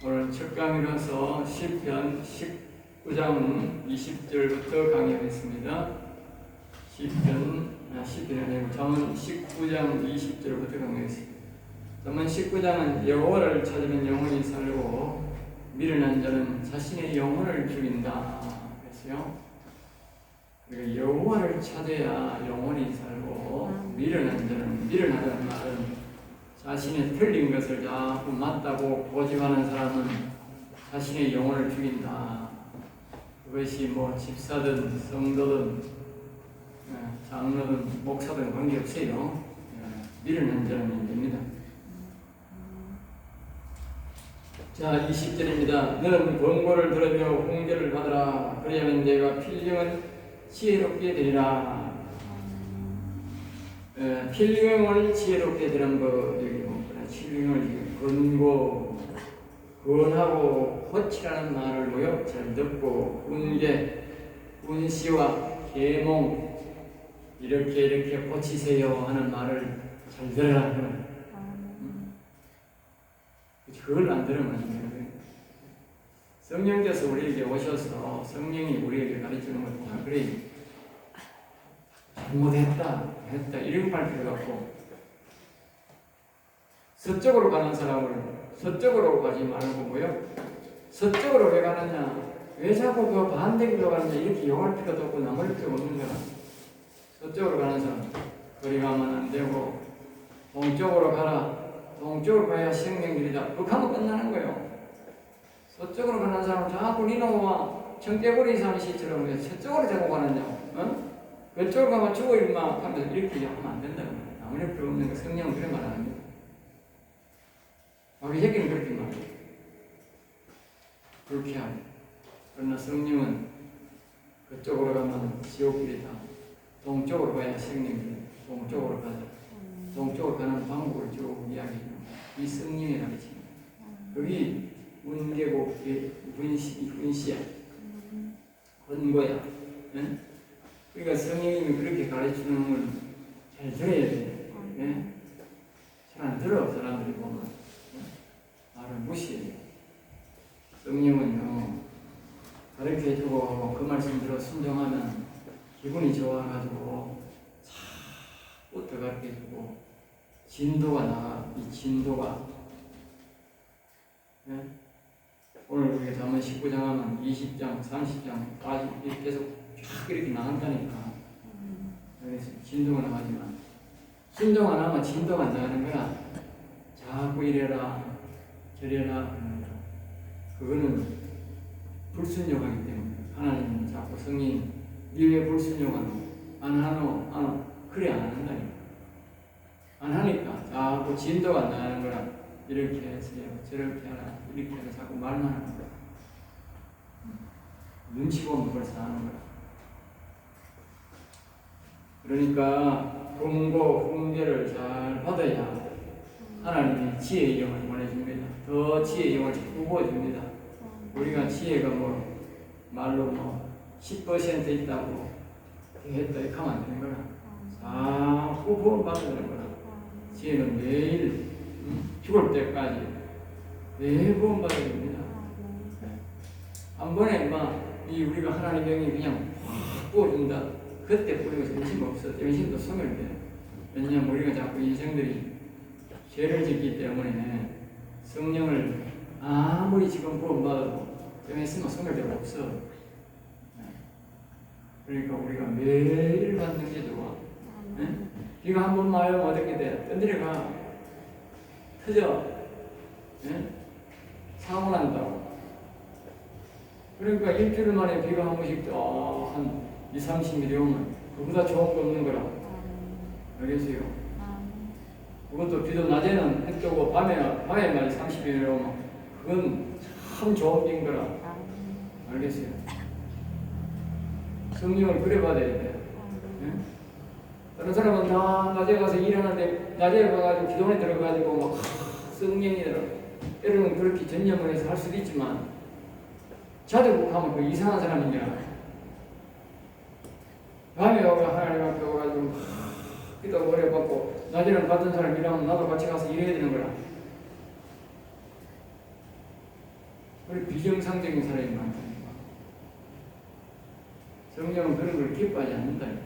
오늘 첫 강의로서 시편 19장 20절부터 강의하겠습니다. 시편이 아니고 잠언 19장 20절부터 강의하겠습니다. 잠언 19장은 여호와를 찾으면 영혼이 살고 미련한 자는 자신의 영혼을 죽인다 그랬어요. 그러니까 여호와를 찾아야 영혼이 살고 미련하다는 말은 자신의 틀린 것을 자꾸 맞다고 고집하는 사람은 자신의 영혼을 죽인다. 그것이 뭐 집사든 성도든 장로든 목사든 관계없어요. 미련한 자는 됩니다. 자, 20절입니다. 너는 권고를 들으며 공개를 받으라. 그리하면 내가 필경을 지혜롭게 되리라. 필경을 지혜롭게 되는 거 여기 보니까 필경을 권하고 호치라는 말을 뭐요? 잘 듣고 운시와 계몽 이렇게 고치세요 하는 말을 잘 들으라. 그걸 안 들으면 안 돼요. 성령께서 우리에게 오셔서 성령이 우리에게 가르치는 걸 보면 그래 잘못했다 이런 말 필요가 없고 서쪽으로 가는 사람을 서쪽으로 가지 말고 뭐요? 서쪽으로 왜 가느냐? 왜 자꾸 그 반대길로 가느냐? 이렇게 욕할 필요도 없고 나물 필요 없는 거야. 서쪽으로 가는 사람 거리 가면 안 되고 동쪽으로 가라. 동쪽으로 가야 생명길이다. 그거 하면 끝나는 거예요. 서쪽으로 가는 사람 자꾸 니노와 청개구리 삼시처럼 왜 서쪽으로 자꾸 가느냐고. 어? 그쪽으로 가면 죽어 임마 하면서 이렇게 하면 안 된다고. 아무리 필요 없는 거 성령은 그런 말 안 합니다. 마귀 새끼는 그렇게 말해요. 그렇게 하고. 그러나 성령은 그쪽으로 가면 지옥길이다. 동쪽으로 가야 생명길이다. 동쪽으로 가자. 동쪽으로 가는 방법을 쭉 이야기해요. 이 성령이 가르칩니다. 거기 운계고 훈시야. 권고야. 응? 그러니까 성령님이 그렇게 가르치는 걸 잘 들어야 돼. 네? 잘 안 들어 사람들이 보면 말을 무시해요. 성령은요 가르쳐주고 그 말씀 들어 순종하면 기분이 좋아가지고 자꾸 더 가르쳐주고 진도가 나가. 이 진도가 네? 오늘 우리가 잠언 19장 하면 20장, 30장, 40 이렇게 계속 쫙 이렇게 나간다니까. 그래서 진도가 나가지만 순종 안 하면 진도가 안 나가는 거야. 자꾸 이래라 저래라 그거는 불순종하기 때문에 하나님은 자꾸 성인 니왜 불순종하노? 안 하노? 그래 안 한다니까. 안 하니까 자꾸 진도가 안 나가는 거라. 이렇게 해서요 저렇게 하라 이렇게 해서 자꾸 말만 하는 거야. 눈치 보면 벌써 하는 거야. 그러니까 공고 훈계를 잘 받아야 하나님이 지혜의 영을 보내줍니다. 더 지혜의 영을 자꾸 부어줍니다. 우리가 지혜가 뭐 말로 뭐 10% 있다고 했다 이렇게 하면 안 되는 거라. 자꾸 부어받아야 되는 거라. 지혜는 매일 죽을 때까지 매일 부어받아야 됩니다. 한 번에 이 우리가 하나님 영이 그냥 확 부어준다. 그때 우리가 정신 없어. 정신도 소멸돼. 왜냐하면 우리가 자꾸 인생들이 죄를 짓기 때문에 성령을 아무리 지금 부어받아도 좀 있으면 소멸되고 없어. 그러니까 우리가 매일 받는 게 좋아. 비가 한 번 와요 어떻게 돼? 떠들어가 터져. 사고 난다고. 그러니까 일주일 만에 비가 한 번씩 한 20-30mm 오면 그보다 좋은 거 없는 거라. 알겠어요? 그것도 비도 낮에는 해 뜨고 밤에 많이 30mm 오면 그건 참 좋은 비인 거라. 알겠어요? 성령을 그래 받아야 돼. 다른 사람은 다 낮에 가서 일하는데 낮에 가가지고 기도원에 들어가가지고 막 성령이라 때로는 그렇게 전념을 해서 할 수도 있지만 자주 가면 그 이상한 사람이냐. 밤에 와서 하나님 앞에 와가지고 기도 오래 받고 낮에는 받은 사람 일하면 나도 같이 가서 일해야 되는 거라. 우리 비정상적인 사람이 많다니까. 성경은 그런 걸 기뻐하지 않는다니까.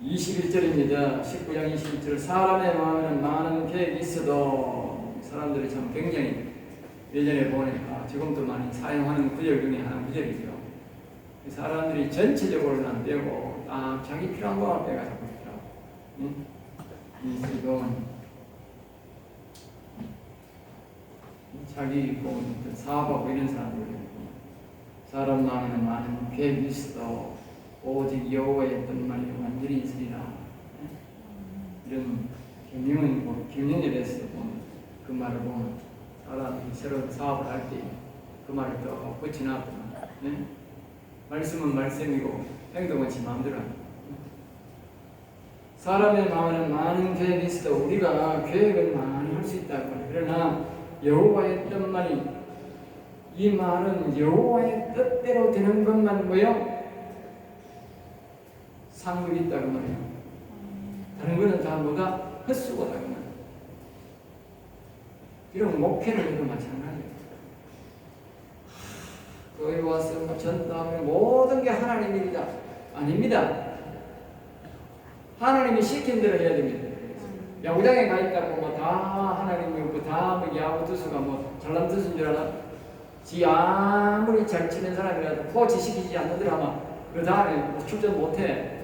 21절입니다. 19장 21절. 사람의 마음에는 많은 계획이 있어도 사람들이 참 굉장히 예전에 보니까 지금도 많이 사용하는 구절 중에 하나 구절이죠. 사람들이 전체적으로는 안 되고 딱 자기 필요한 것만 빼가지고 있더라고. 응? 지금 자기 사업하고 이런 사람들이 사람 마음에는 많은 계획이 있어도 오직 여호와의 뜻만이 완전히 있으리라. 이런 김영에 대해서 보면 그 말을 보면 사람이 새로운 사업을 할 때 그 말을 또 붙여놨구나. 네? 말씀은 말씀이고 행동은 지 마음대로 합니다. 사람의 마음에는 많은 계획이 있어도 우리가 계획을 많이 할 수 있다고. 그러나 여호와의 뜻만이, 이 말은 여호와의 뜻대로 되는 것만 뭐요? 상급이 있다고 말이에요. 다른 거는 다 뭐가 헛수고다 그 말. 이런 목회를 해도 마찬가지예요. 거기 와서 뭐 전도하면 모든 게 하나님 일이다. 아닙니다. 하나님이 시킨 대로 해야 됩니다. 야구장에 가 있다고 뭐 다 하나님이고 다 뭐 야구 투수가 뭐 잘난 투수인 줄 알아? 지 아무리 잘 치는 사람이라도 코치 시키지 않는 대로 하면 그 다음에 뭐 출전 못해.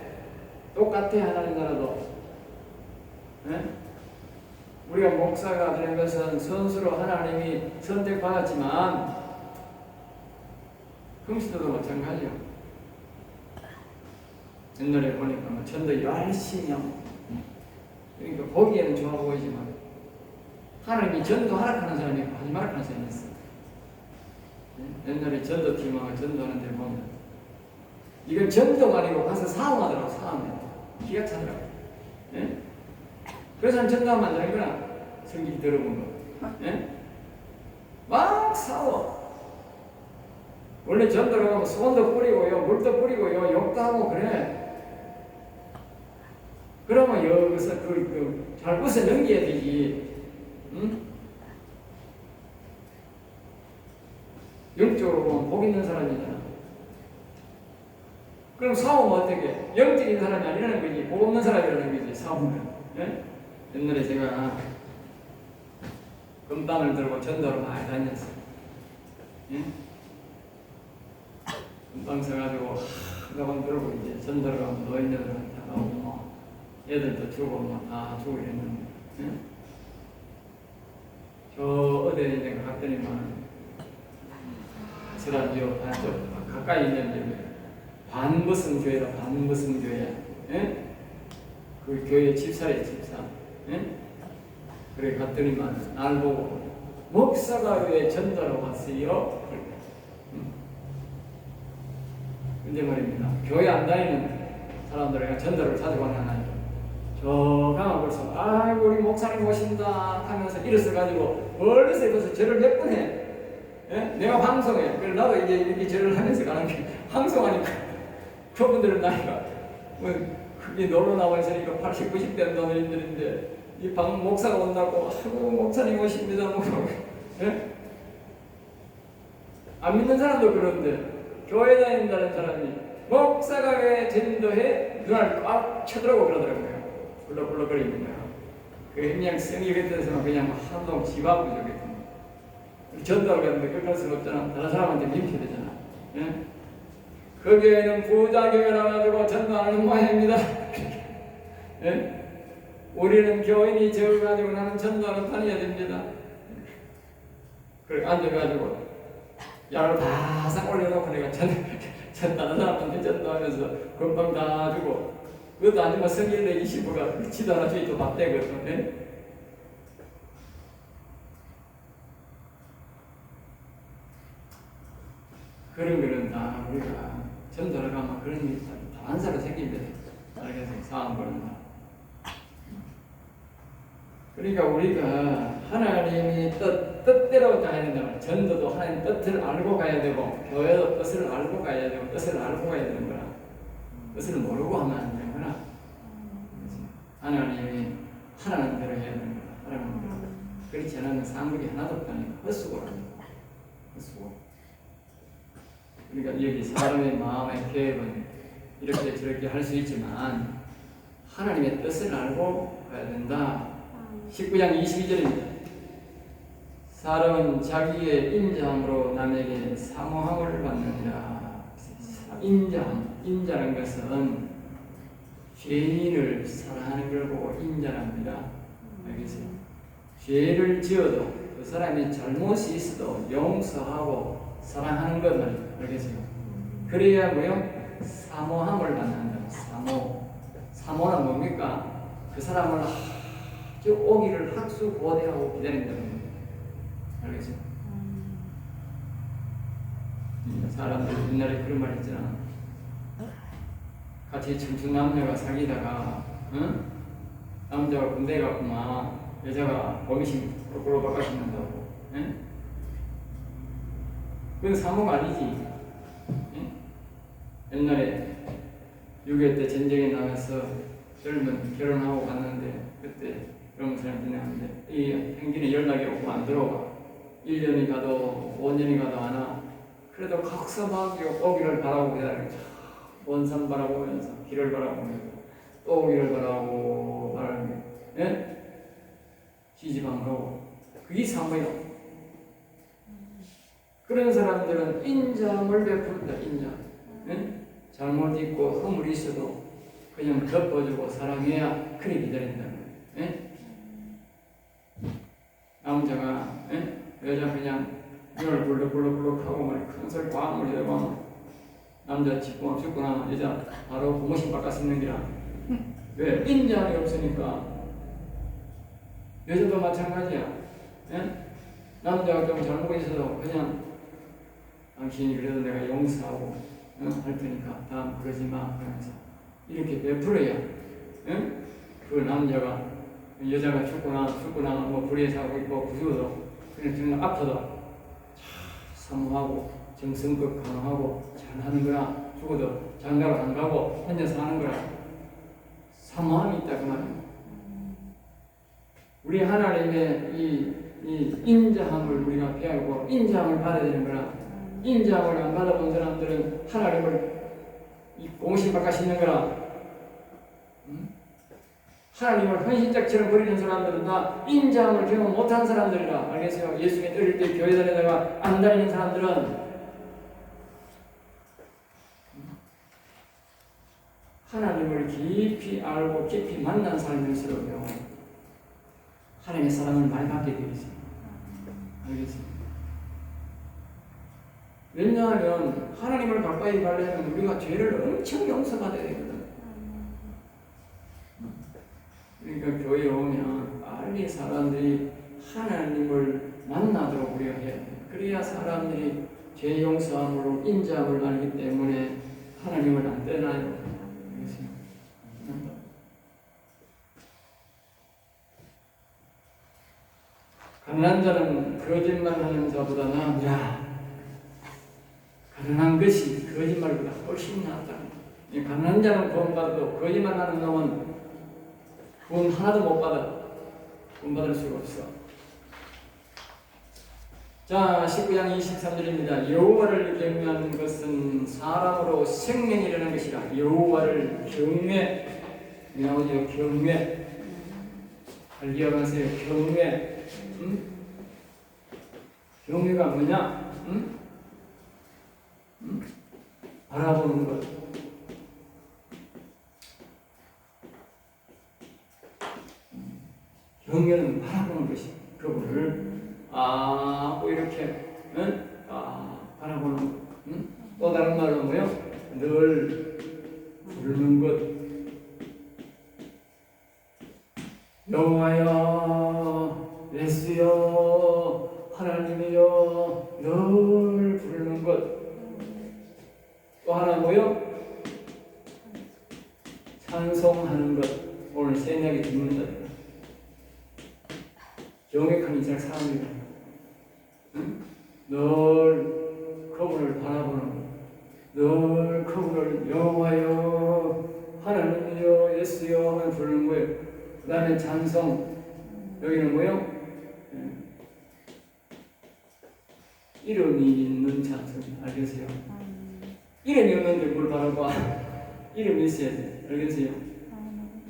똑같아 하나님 나라도. 네? 우리가 목사가 되는 것은 선수로 하나님이 선택받았지만 금시도도 마찬가지요. 옛날에 보니까 뭐 전도 열심히 하고, 그러니까 보기에는 좋아 보이지만 하나님이 전도 하락하는 사람이 있고 하지 말라는 사람이 있어. 옛날에 전도팀하고 전도하는데 보면 이건 전도가 아니고 가서 사움하더라고. 사움해. 기가 차더라고. 예? 그래서 전도하면 안 되는 거나 성경 들어본 거. 예? 막 싸워. 원래 전도를 하면 소원도 뿌리고요, 물도 뿌리고요, 욕도 하고 그래. 그러면 여기서 잘 웃어 넘겨야 되지. 응? 영적으로 보면 복 있는 사람이잖아. 그럼 싸우면 어떻게? 영적인 사람이 아니라는 거지. 복 없는 사람이라는 거지. 싸우면. 예? 옛날에 제가 금방을 들고 전도를 많이 다녔어요. 예? 금방 서가지고 한가방 들고 이제 전도를 가면 노인들한테 나오고 뭐 애들도 주고 뭐 다 주고 이랬는데, 예? 저 어디에 있는 거 갔더니만 스라디오 가까이 있는 반무슨 교회다. 반무슨 교회. 예? 그 교회 집사래 집사. 예? 그래 갔더니만 날 보고 목사가 왜 전도로 왔어요? 근데 말입니다. 교회 안 다니는 사람들에게 전도를 자주 가는 저 가면 벌써 아이고 우리 목사님 오신다 하면서 일어서가지고 멀리서 벌써 절을 몇 번 해. 예? 내가 방송해. 그래서 나도 이제 이렇게 절을 하면서 가는 게 방송하니까 그분들은 나이가 뭐 크게 놀러 나와 있으니까 80, 90대 된 노인들인데 이 방 목사가 온다고 아이고 목사님 오십니다. 뭐 예? 안 믿는 사람도 그런데 교회 다닌다는 사람이 목사가 왜 전도해? 눈알 꽉 쳐들어오고 그러더라고요. 불럭불럭거리는 거야. 그냥 성의 같아서 그냥 한동 집하고 저겠거든요. 전도를 갔는데 끝갈 수는 없잖아. 다른 사람한테 민폐되잖아. 예? 그 교회는 부자 교회라 가지고 전도하는 모양입니다. 예? 우리는 교인이 적어가지고 나는 전도하는 다녀야 됩니다. 그래 앉아가지고 야를 바싹 올려놓고 내가 다른 사람한테 전도하면서 금방 다 주고 그것도 아니면 성일내 20부가 지도 하나 주이 또 맞대거든. 네? 그런 거는 다 우리가 전도를 가면 그런 일이 다 안사로 생깁니다. 알겠어? 상황 보는 거. 그러니까 우리가 하나님이 뜻대로 가야 된다. 전도도 하나님 뜻을 알고 가야 되고, 교회도 뜻을 알고 가야 되고, 뜻을 알고 가야 되는 거라. 뜻을 모르고 하면 안 되는 거라. 하나님이 하라는 대로 해야 되는 거라. 하라는 대로. 그래서 그렇지 않으면 상급이 하나도 없다니까. 헛수고랍니다. 헛수고. 그러니까 여기 사람의 마음의 계획은 이렇게 저렇게 할 수 있지만 하나님의 뜻을 알고 가야 된다. 19장 22절입니다. 사람은 자기의 인자함으로 남에게 사모함을 받느니라. 인자라는 것은 죄인을 사랑하는 걸 보고 인자랍니다. 알겠어요? 죄를 지어도 그 사람이 잘못이 있어도 용서하고 사랑하는 것을 알겠어요? 그래야 뭐요? 사모함을 받는다. 사모는 뭡니까? 그 사람을 아주 오기를 학수고대하고 기다린다는 거예요. 알겠어요? 사람들 옛날에 그런 말 있잖아. 같이 청춘 남녀가 사귀다가 남자가 군대 갔구만 여자가 범신 거꾸로 바꿔신다고. 그건 사모가 아니지. 옛날에 6.25 때 전쟁에 나가서 젊은 결혼하고 갔는데 그때 그런 사람이 지나는데 이 행진이 연락이 오고 안 들어와. 1년이 가도 5년이 가도 안 와. 그래도 각서막이 오기를 바라고 기다리고 원산 바라보면서 길을 바라보면서 또 오기를 바라고 바라보면서 시집 안 가고 그게 사모예요. 그런 사람들은 인자함을 베푼다. 인자. 잘못 있고 허물이 있어도 그냥 덮어주고 사랑해야 그리 기다린다는 거예요. 남자가 여자 그냥 눈을 불룩불룩불룩하고 말 큰 소리 꽝을 해대고 남자 죽고 나면 여자 바로 고무신 바꿔 쓰는 기라. 왜? 인자함이 없으니까. 여자도 마찬가지야. 남자가 좀 잘못 있어도 그냥 당신이 그래도 내가 용서하고 할 테니까 다음 그러지 마 그러면서 이렇게 베풀어야 그 남자가 여자가 죽고 나면 뭐 불의에 사고 있고 구조도 그냥 정말 아파도 사모하고 정성껏 강화하고 잘하는 거야. 죽어도 장가로 안 가고 혼자서 하는 거야. 사모함이 있다 그 말이야. 우리 하나님의 이 인자함을 우리가 배우고 인자함을 받아야 되는 거라. 인자함을 안 받아본 사람들은 하나님을 공신 바꿔시는 거라. 하나님을 헌신짝처럼 버리는 사람들은 다 인자함을 경험 못한 사람들이라. 알겠어요? 예수님이 어릴 때 교회 다니다가 안 다니는 사람들은 하나님을 깊이 알고 깊이 만난 삶일수록요 하나님의 사랑을 많이 받게 되어 있어요. 알겠어요? 왜냐하면 하나님을 가까이 가려면 우리가 죄를 엄청 용서받아야 되거든. 그러니까 교회에 오면 빨리 사람들이 하나님을 만나도록 우리가 해야 돼. 그래야 사람들이 죄 용서함으로 인자함을 알기 때문에 하나님을 안 떠나요. 가난한 자는 거짓말하는 자보다 나으니라. 가난한 것이 거짓말보다 훨씬 낫다. 가난한 자는 구원받아도 거짓말하는 놈은 구원 하나도 못 받아. 구원 받을 수가 없어. 자, 19장 23절입니다. 여호와를 경외하는 것은 사람으로 생명이라는 것이라. 여호와를 경외. 나오죠. 경외. 잘 기억하세요. 경외. 경외가 뭐냐? 바라보는 것. 경외는 바라보는 것이 그분을 이렇게 바라보는 것. 또 다른 말로 뭐요? 늘 부르는 것. 여호와여, 예수여, 하나님이여, 늘 부르는 것. 또 하나 뭐요? 찬송하는 것. 오늘 새내기 듣는 것. 경외한 이상 사람이다. 늘 그분을 바라보는 것. 늘 그분을 여호와여, 하나님이여, 예수여 하며 부르는 거예요. 그 다음에 찬송. 여기는 뭐요? 이름이 있는 찬송. 알겠어요? 이름이 없는데 뭘 바라봐? 이름이 있어야 돼. 알겠어요?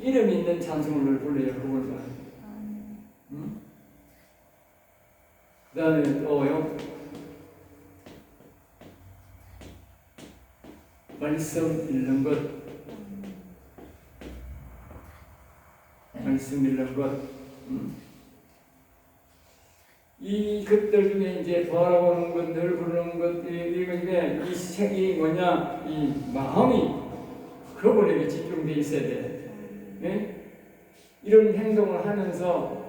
이름이 있는 찬송을 불러야 그걸 봐. 응? 그 다음에 또요. 말씀 읽는 것. 말씀 읽는 것. 이 것들 중에 이제 바라보는 것, 늘 부르는 것, 이건데 이 색이 뭐냐? 이 마음이 그분에게 집중돼 있어야 돼. 네? 이런 행동을 하면서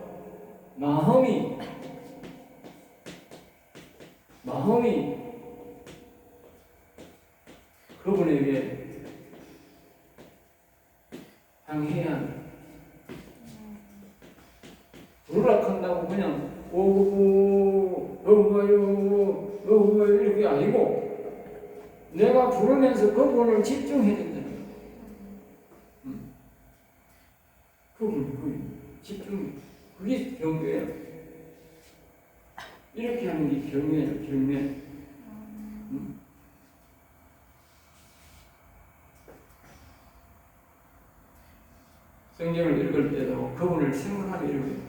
마음이 그분에게 향해야 한다. 불락한다고 그냥 오고 어우요 이렇게 아니고 내가 부르면서 그분을 집중해야 된다. 그분 집중. 그게 경배예요. 이렇게 하는 게 경배예요. 경배. 성경을 읽을 때도 그분을 생각하며 읽어요.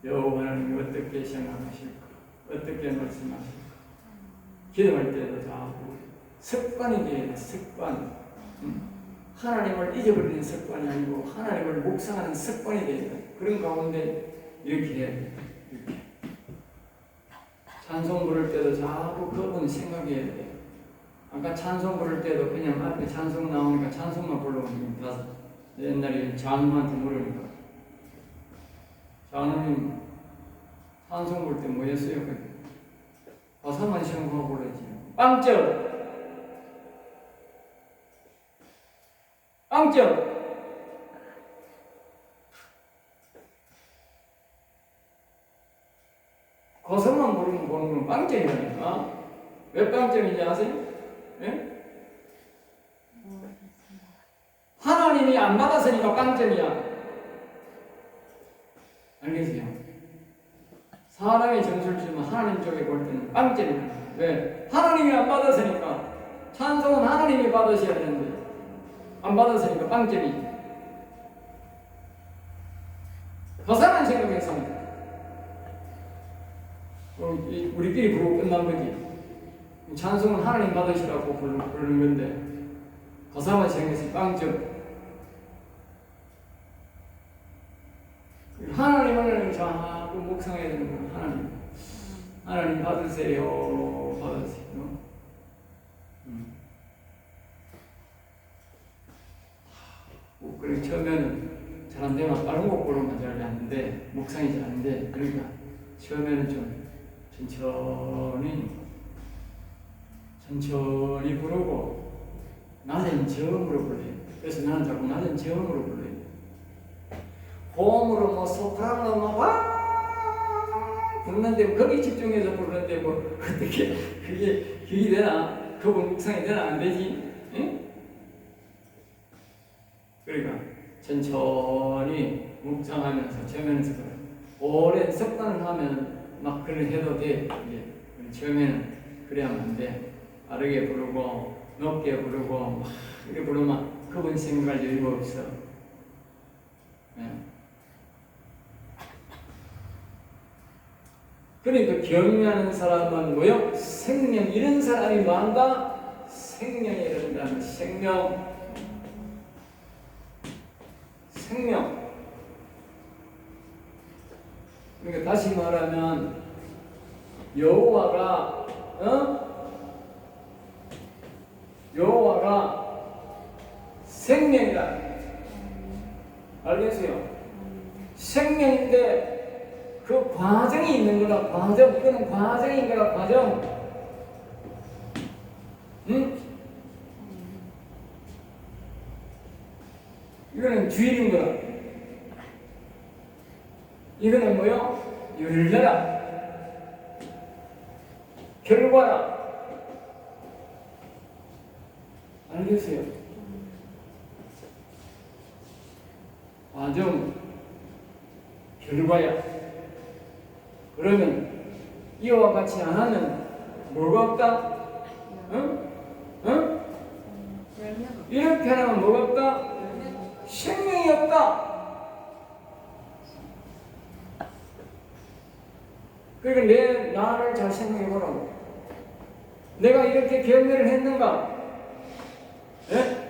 여호와는 어떻게 생각하실까? 어떻게 말씀하실까? 기도할 때도 자꾸 습관이 돼야 돼. 습관. 하나님을 잊어버리는 습관이 아니고 하나님을 묵상하는 습관이 돼야 돼. 그런 가운데 이렇게 해야 돼. 이렇게. 찬송 부를 때도 자꾸 그분 생각해야 돼. 아까 찬송 부를 때도 그냥 앞에 찬송 나오니까 찬송만 불러오면 다 옛날에 장로한테 물으니까 장로님 찬송 부를 때 뭐 했어요? 가사만 생각하고 그러지. 빵점! 가사만 부르는 건 빵점이라니까. 왜 빵점인지 아세요? 예? 하나님이 안 받았으니까 빵점이야. 알겠어요? 사람의 점수를 주면 하나님 쪽에 볼 때는 빵점이야. 왜? 하나님이 안 받았으니까. 찬송은 하나님이 받으셔야 되는데 안 받았으니까 빵점이. 가사만 생각했습니다. 우리끼리 부르고 끝난 거지. 찬송은 하나님 받으시라고 부르는 건데 가사만 생각해서 빵점. 하나님을 자꾸 묵상해야 되는 거야. 하나님 받으세요. 받으세요. 그리고 처음에는 잘 안 되면 다른 곡 부르면 잘 안 돼. 묵상이 잘 안 돼. 그러니까 처음에는 좀 천천히 부르고 낮은 저음으로 불러요. 그래서 나는 자꾸 낮은 저음으로 불러요. 고음으로 뭐 소프라노 막 부르는데 거기 집중해서 부르는데 뭐 어떻게 그게 되나? 그분 묵상이 되나? 안 되지? 응? 그러니까 천천히 묵상하면서 처음에는 그래. 오랜 습관을 하면 막 그런 해도 돼. 이제 처음에는 그래야만 안 돼. 빠르게 부르고 높게 부르고 막 이렇게 부르면 그분 생각할 여유가 없어. 네. 그러니까 경외하는 사람은 뭐요? 생명. 이런 사람이 뭐한다? 생명이 이른다는 생명. 그러니까 다시 말하면 여호와가 생명이다. 알겠어요? 생명인데 그 과정이 있는 거다. 과정. 이거는 과정인 거다. 과정. 응? 이거는 주일인 거다. 이거는 뭐요? 열려라. 결과라. 알겠어요? 과정, 결과야. 그러면 이와 같이 안 하면 뭐가 없다? 응? 응? 이렇게 하면 뭐가 없다? 생명이 없다. 그러니까 내 나를 잘 생각해 보라고. 내가 이렇게 경외를 했는가? 예?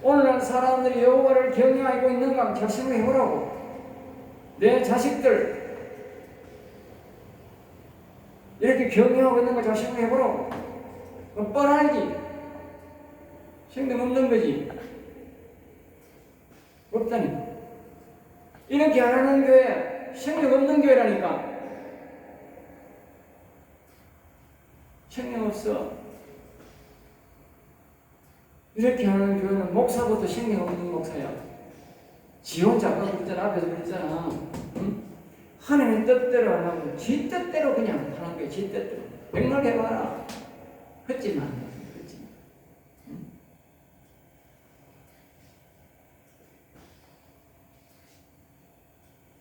오늘날 사람들이 여호와를 경외하고 있는가? 잘 생각해 보라고. 내 자식들 이렇게 경외하고 있는가? 잘 생각해 보라고. 그건 뻔하지. 생명 없는 거지. 없다니. 이렇게 안 하는 교회, 생명 없는 교회라니까. 생명 없어. 이렇게 하는 교회는 목사부터 생명 없는 목사야. 지 혼자 아까 그랬잖아. 앞에서 그랬잖아. 응? 하나님의 뜻대로 안 하고 지 뜻대로 그냥 하는 거야. 지 뜻대로. 백날 해봐라. 했지만. 응?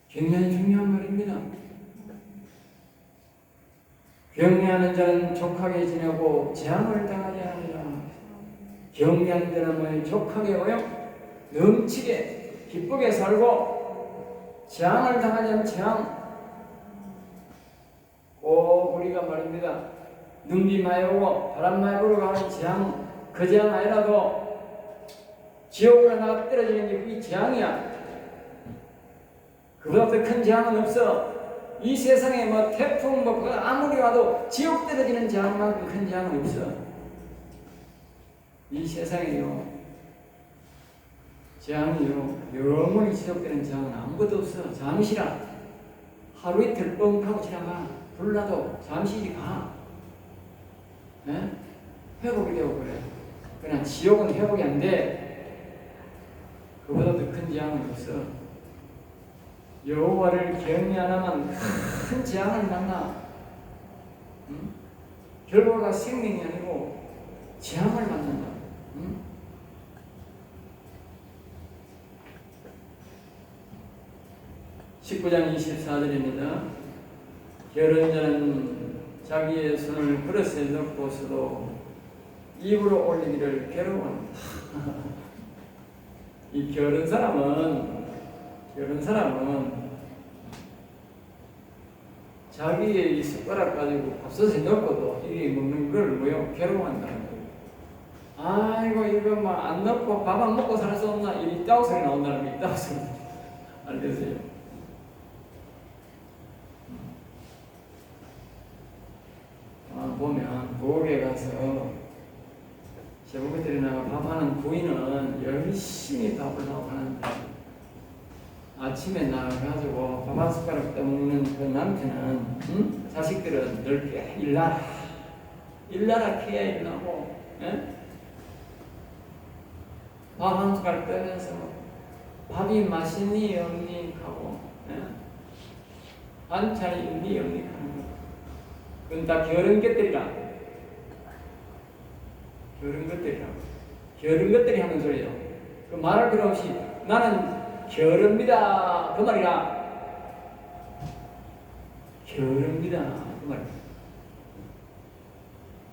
굉장히 중요한 말입니다. 경외하는 자는 족하게 지내고 재앙을 당하지 않으리라. 경외하는 자는 뭐예요? 족하게 뭐요? 넘치게 기쁘게 살고 재앙을 당하지 않는 재앙. 꼭 우리가 말입니다. 눈비 많이 오고 바람 많이 불고 가는 재앙, 그 재앙 아니라도 지옥으로 나가 떨어지는 게 그게 재앙이야. 그보다 더 큰 재앙은 없어. 이 세상에 뭐 태풍 뭐 아무리 와도 지옥 떨어지는 재앙만큼 큰 재앙은 없어. 이 세상에요 재앙이요 영원히 지속되는 재앙은 아무것도 없어. 잠시라 하루 이틀 뻥하고 지나가. 불나도 잠시 가. 네? 회복이려고 그래. 그냥 지옥은 회복이 안 돼. 그보다 더 큰 재앙은 없어. 여호와를 경외하나만 큰 재앙을 만나. 응? 결과가 생명이 아니고 재앙을 만난다. 응? (19장 24절입니다) 게으른 자는 자기의 손을 그릇에 넣고서도 입으로 올리기를 괴로워한다. 이 게으른 사람은 자기의 이 숟가락 가지고 밥솥에 넣고도 이게 먹는 걸 뭐요? 괴로워한다는 거예요. 아이고 이거 막 안 넣고 밥 안 먹고 살 수 없나? 이 있다고 소리 나온다는 게 있다고 소리. 알겠어요? 보면 부엌에 가서 제복들이나 밥하는 부인은 열심히 밥을 하고 하는데 아침에 나가가지고 밥 한 숟가락 떠먹는 그 남편은 응? 자식들은 넓게 일나라 캐야 일나고 밥 한 숟가락 떠면서 밥이 맛있니 없니 하고 반찬이 있니 없니 하는 거. 그건 다 게으른 것들이라. 게으른 것들이 하는 소리예요. 그 말할 필요 없이 나는 게으릅니다. 그 말이라. 게으릅니다. 그 말이야.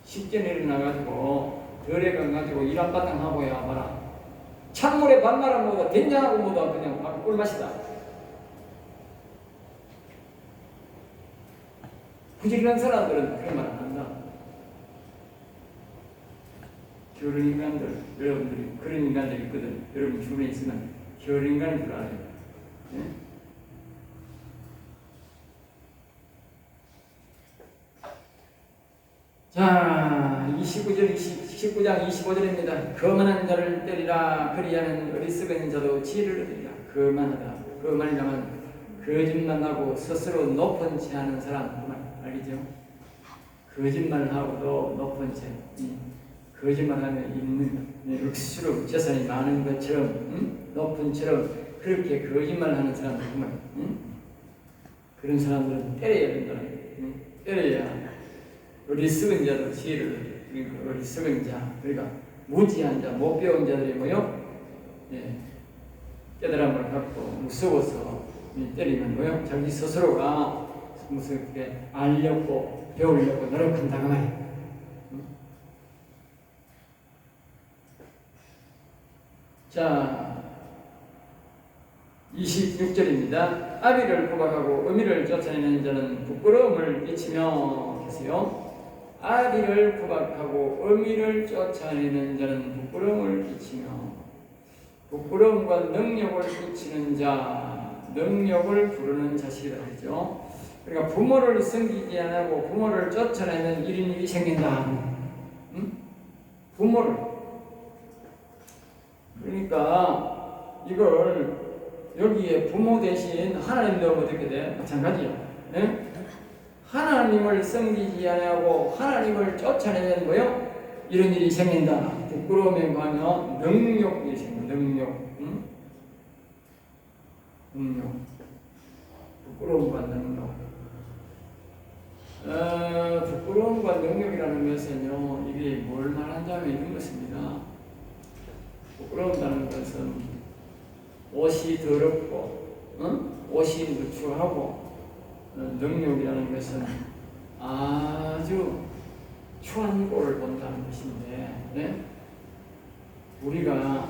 쉽게 내려나가지고 덜에 가가지고 일 한바탕 하고야 봐라. 찬물에 밥 말아 먹어도 된장하고 먹어도 그냥 꿀맛이다. 부지런한 사람들은 그런 말 안 한다. 게으른 인간들, 여러분들이 그런 인간들이 있거든. 여러분 주변에 있으면 게으른 인간인 줄 알아요. 네? 자, 19장 25절입니다. 거만한 자를 때리라. 그리하는 어리석은 자도 지혜를 얻으리라. 거만하다. 거만이라면 거짓말하고 스스로 높은 채 하는 사람. 알겠죠? 거짓말하고도 높은 채. 거짓말하면 있는 억수로 재산이 많은 것처럼 높은 처럼 그렇게 거짓말하는 사람들 정말 그런 사람들은 때려야 된다. 때려야 어리석은 자도 지혜를 그러니까 어리석은 자 그러니까 무지한 자 못 배운 자들이 뭐요? 깨달음을 갖고 무서워서 때리는 거요. 자기 스스로가 무슨 그게 알려고 배우려고 노력한다 그 말이야. 자, 26절입니다. 아비를 구박하고 어미를 쫓아내는 자는 부끄러움을 끼치며 계세요. 아비를 구박하고 어미를 쫓아내는 자는 부끄러움을 끼치며, 부끄러움과 능력을 끼치는 자, 능력을 부르는 자식이라 하죠. 그러니까 부모를 섬기지 않고 부모를 쫓아내면 이런 일이 생긴다. 응? 부모를. 그러니까 이걸 여기에 부모 대신 하나님도 어떻게 돼? 마찬가지요. 예? 하나님을 섬기지 않고 하나님을 쫓아내면 뭐요? 이런 일이 생긴다. 부끄러움에 관여 능력이 생긴다. 능력. 응? 능력. 부끄러움과 능력. 부끄러움과 능력이라는 것은요, 이게 뭘 말한다면 이런 것입니다. 부끄러움이라는 것은 옷이 더럽고, 옷이 누추하고, 능력이라는 것은 아주 추한 꼴을 본다는 것인데, 네? 우리가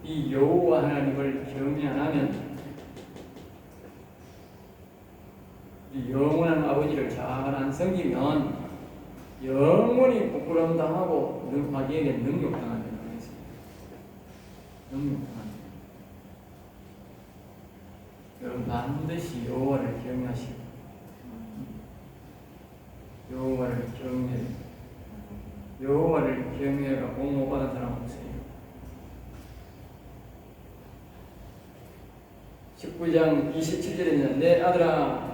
이 여호와 하나님을 경외 안 하면 이 영원한 아버지를 잘 안 섬기면 영원히 부끄러움 당하고 마귀에게 능욕당한다는 것입니다. 능욕당한다. 여러분 반드시 여호와를 경외하시고 여호와를 경외, 여호와를 경외가 공모받은 사람 없어요. 19장 27절에는 내 아들아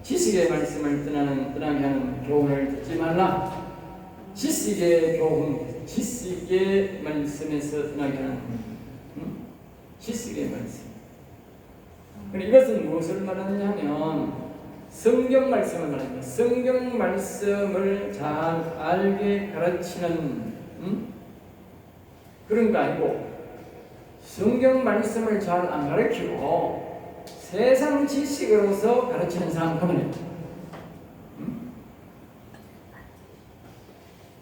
지식의 말씀을 떠나게 하는 교훈을 듣지 말라. 지식의 교훈, 지식의 말씀에서 떠나게 하는 지식의 말씀. 이것은 무엇을 말하느냐면 성경 말씀을 말합니다. 성경 말씀을 잘 알게 가르치는 그런 거 아니고 성경 말씀을 잘 안 가르치고 세상 지식으로서 가르치는 사람 그만해요.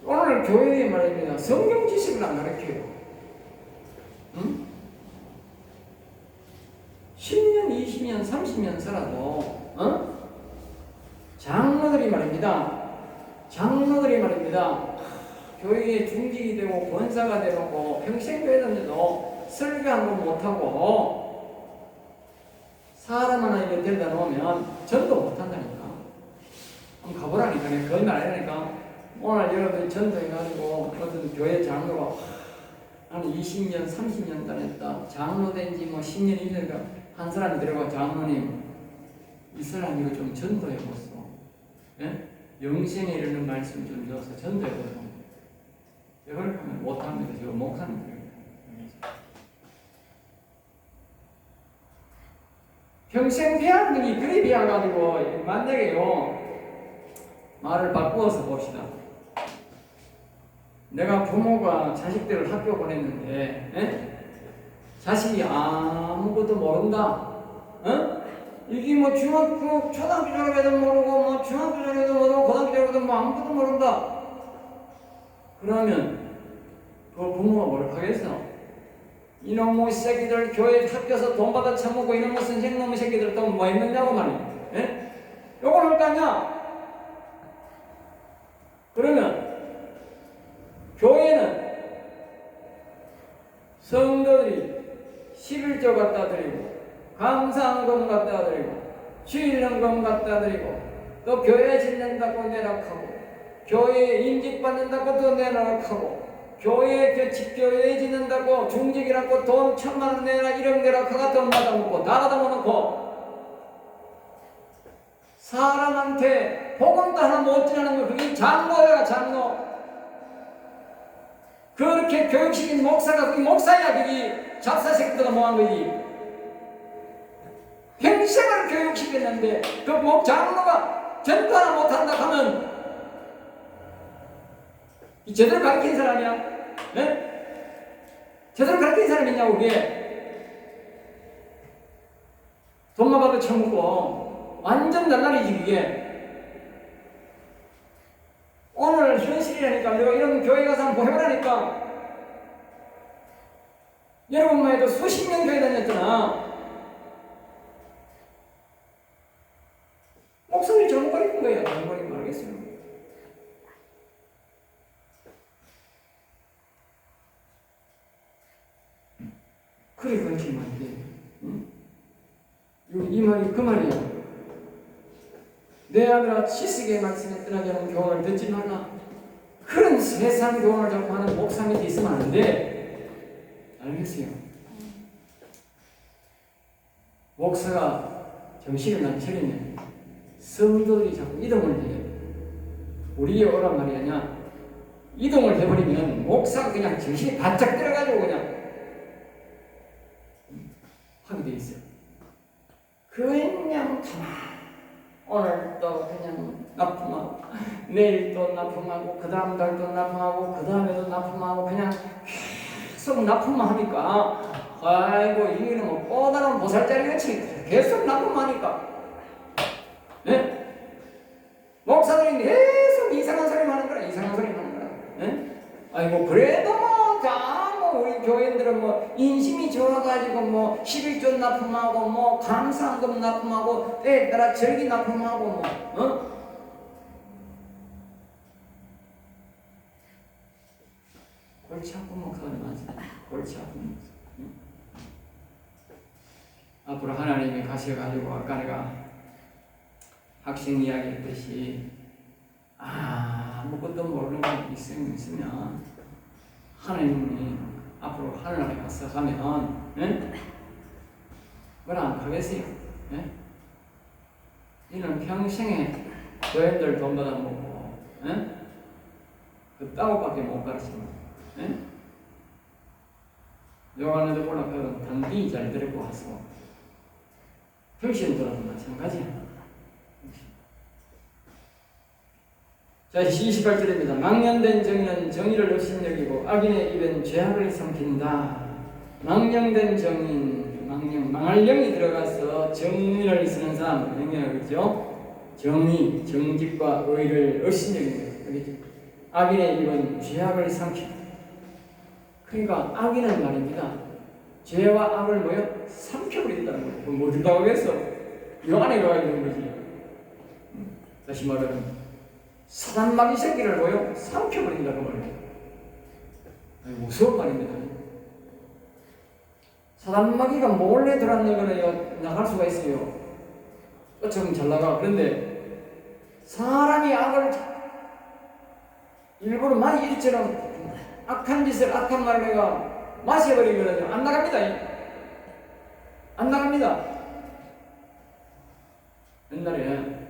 오늘 교회에 말입니다. 성경 지식을 안 가르쳐요. 10년, 20년, 30년 살아도 장로들이 말입니다. 교회에 중직이 되고 권사가 되고 평생 교회 다녀도 설교한 건 못하고 사람 하나 이렇게 데려다 놓으면 전도 못한다니까. 한번 가보라니까. 내가 거짓말 안 하니까. 오늘 여러분들 전도해가지고 어떤 교회 장로가 한 20년, 30년 다녔다. 장로 된지 뭐 10년, 1년 한 사람이 들어가 장로님 이 사람 이거 좀 전도해보소. 예? 영생에 이르는 말씀 좀 줘서 전도해보소. 이걸 하면 못합니다. 지금 목사님 그래요. 평생 배운 분이 그리 배워가지고 만약에요 말을 바꾸어서 봅시다. 내가 부모가 자식들을 학교 보냈는데 자식이 아무것도 모른다. 이게 뭐 중학교 초등학교 졸업해도 모르고 뭐 중학교 졸업해도 모르고 고등학교 졸업해도 뭐 아무것도 모른다. 그러면 그 부모가 뭘 하겠어? 이놈의 새끼들 교회 학교에서 돈 받아 처먹고 이놈의 선생놈의 새끼들 또 뭐 했느냐고 말이야. 예? 요걸 할 거 아니야? 그러면 교회는 성도들이 11조 갖다 드리고 감사헌금 갖다 드리고 주일헌금 갖다 드리고 또 교회 짓는다고 내락하고 교회에 임직받는다고 또 내락하고 교회 집교회 짓는다고 중직이라고 돈 1,000만 원 내라 1억 내라 그가 돈 받아먹고 다 받아먹고 사람한테 복음도 하나 못 전하는 거 그게 장로야 장로. 그렇게 교육시킨 목사가 그게 목사야. 그게 잡사 새끼들가 뭐한 거지. 평생을 교육시켰는데 그 장로가 전도 하나 못한다 하면 이 제대로 가르친 사람이야? 네? 제대로 가르친 사람이냐고 그게 돈만 받아 처먹고 완전 날라리지 그게. 오늘 현실이라니까. 내가 이런 교회 가서 한번 해보라니까. 여러분만 해도 수십 년 교회 다녔잖아. 목사님이 잘못 가르친 거야. 잘못 가르친 말겠어요. 그래 그렇게 말이야. 응? 이 말이 그 말이야. 내 아들아 지식의 말씀에 떠나지 않은 교훈을 듣지 말라. 그런 세상 교훈을 자꾸 하는 목사님이 있으면 안 돼. 알겠어요? 목사가 정신을 안 차리면 성도들이 자꾸 이동을 해. 우리의 오란 말이 아니야. 이동을 해버리면 목사가 그냥 정신이 바짝 들어가지고 그냥 하게 돼 있어요. 그냥 가만. 오늘 또 그냥 납품하고 내일 또 납품하고 그 다음 달 또 납품하고 그 다음에도 납품하고 그냥 계속 납품만 하니까 아이고 이거는 뭐 꼬다로운 보살자리같이 계속 납품하니까 네? 목사들이 계속 이상한 소리 하는 거야. 이상한 소리 하는 거야. 네? 아이고 그래도 우리 교인들은 뭐 인심이 좋아가지고 뭐 11조 납품하고 뭐 감사한금 납품하고 때에 따라 절기 납품하고 뭐 골치 아픈 목사들 많습니다. 골치 아픈 목사. 앞으로 하나님이 가셔가지고 아까 내가 학생 이야기했듯이 아무것도 모르는 게 있으면 하나님이 앞으로 하늘나라에 가서 가면 뭐라 안 하겠어요? 이는 평생에 교인들 돈 받아먹고 그 따고밖에 못 가르칩니다. 요한에도 보라카는 단디 잘 데리고 와서 평신 돌아도 마찬가지야. 자, 28절입니다. 망령된 정의는 정의를 업신여기고 악인의 입엔 죄악을 삼킨다. 망령된 정의는 망할 영이 들어가서 정의를 쓰는 사람, 명령하겠죠? 정의, 정직과 의를 업신여깁니다. 그렇죠? 악인의 입은 죄악을 삼킨다. 그러니까 악인은 말입니다. 죄와 악을 뭐요? 삼켜버린다는 거예요. 그럼 뭐 준다고 하겠어? 이 안에 들어가 있는 거지. 다시 말하면 사단마귀 새끼를 뭐요? 삼켜버린다고 말이에요. 무서운 말입니다. 사단마귀가 몰래 들어왔는 거는 나갈 수가 있어요. 어쩌면 잘 나가. 그런데 사람이 악을 일부러 많이 일처럼 악한 짓을 악한 말을 내가 마셔버리면 안 나갑니다. 안 나갑니다. 옛날에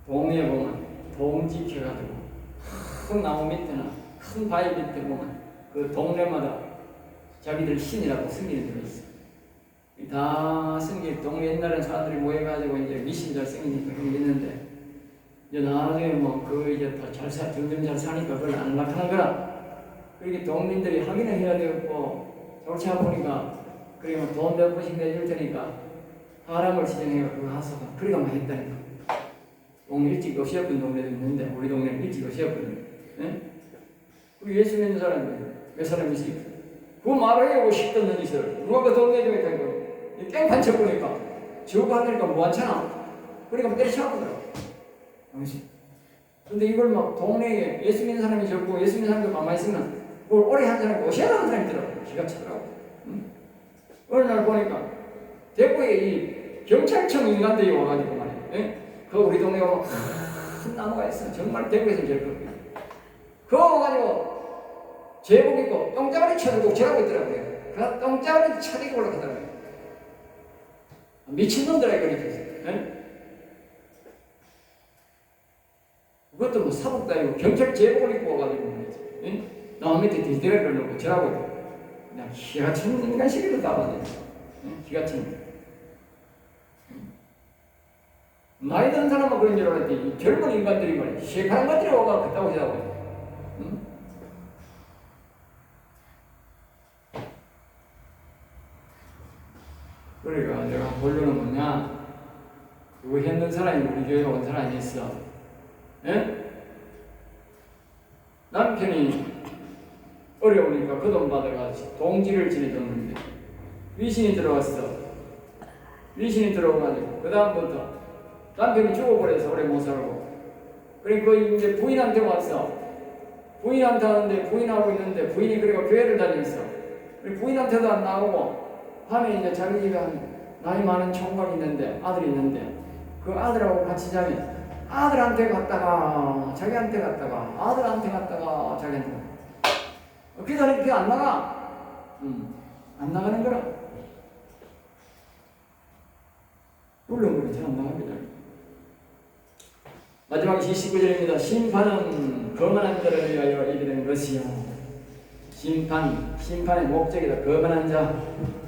동네에 보면 동지 켜가지고 큰 나무 밑에나 큰 바위 밑에 보면 그 동네마다 자기들 신이라고 승리는 들어 있어. 다 승리 동네 옛날에 사람들이 모여가지고 이제 미신 잘 생기니까 그런 게 있는데 이제 나중에 뭐 그 이제 더 잘 점점 잘 사니까 그걸 안 낙하는 거라. 그렇게 동민들이 확인을 해야 되고 좋지 않으니까 그러면 돈 몇 번씩 내줄 테니까 사람을 지정해서 그거 하소서 그러니까 했다니까. 동네 일찍 오시었던 동네도 있는데 우리 동네는 일찍 오시었거든요. 우리 예수 믿는 사람이 몇 사람이 있어요? 그 말을 하고 싶던 짓을 누가 그 동네 좀 했다고 깽판 쳐보니까 저거 하니까 뭐하잖아. 그러니까 때려쳐보더라고. 근데 이걸 막 동네에 예수 믿는 사람이 적고 예수 믿는 사람도 가만히 있으면 그걸 오래 한 사람이 오시라는 사람이 있더라고. 기가 차더라고. 어느 날 보니까 대구에 이 경찰청 인간들이 와가지고 말이야. 그 우리 동네에 오면 큰 나무가 있어. 정말 대구에서 제일 큽니다. 그거 와가지고 제복 입고 똥자리 쳐들고 저라고 있더라고요. 그 똥자리 차리고 올라가더라고요. 미친놈들아 이거 이렇게. 그것도 뭐 사복도 아니고 경찰 제복을 입고 와가지고 말이지. 나무 밑에 뒤대가리를 놓고 저라고 있더라고요. 그냥 기가찬 인간식으로 다 받아요. 기가찬. 나이 든 사람은 그런 줄 알았지. 젊은 인간들이 말이야. 시커먼 것들이 와가 그따 오시라고. 그러니까 내가 본론은 뭐냐? 그거 했는 사람이 우리 교회에 온 사람이 있어. 예? 남편이 어려우니까 그 돈 받아가지고 동지를 지내줬는데 위신이 들어왔어. 위신이 들어와가지고 그 다음부터 남편이 죽어버려서 오래 못 살고, 그러니까 이제 부인한테 왔어. 부인한테 하는데 부인하고 있는데 부인이 그리고 교회를 다녔어. 부인한테도 안 나오고 밤에 이제 자기 집에 한 나이 많은 총각이 있는데 아들이 있는데 그 아들하고 같이 자면 아들한테 갔다가 자기한테 갔다가 아들한테 갔다가 자기한테 그 사람이 그게 안 나가. 안 나가는 거라. 물론 잘 안 나갑니다. 마지막 29절입니다. 심판은 거만한 자를 위하여 이르는 것이요. 심판의 목적이다. 거만한 자,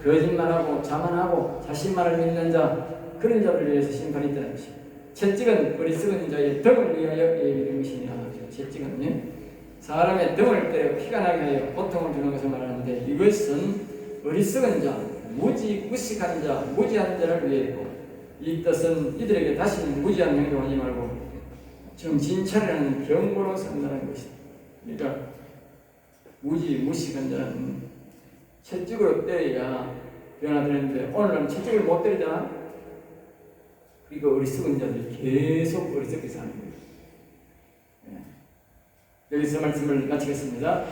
거짓말하고 자만하고 자신만을 믿는 자, 그런 자를 위해서 심판이 있다는 것이요. 채찍은 어리석은 자의 덕을 위하여 이르는 것이니라. 채찍은 사람의 등을 때려 피가 나게 하여 고통을 주는 것을 말하는데, 이것은 어리석은 자, 무식한 자, 무지한 자를 위하고, 이 뜻은 이들에게 다시는 무지한 행동하지 말고 정신 차리라는 경고로 쓴다는 것이다. 그러니까 무식한 자는 채찍으로 때려야 변화되는데 오늘은 채찍을 못 때리잖아. 그러니까 어리석은 자들이 계속 어리석게 사는 거예요. 여기서 말씀을 마치겠습니다.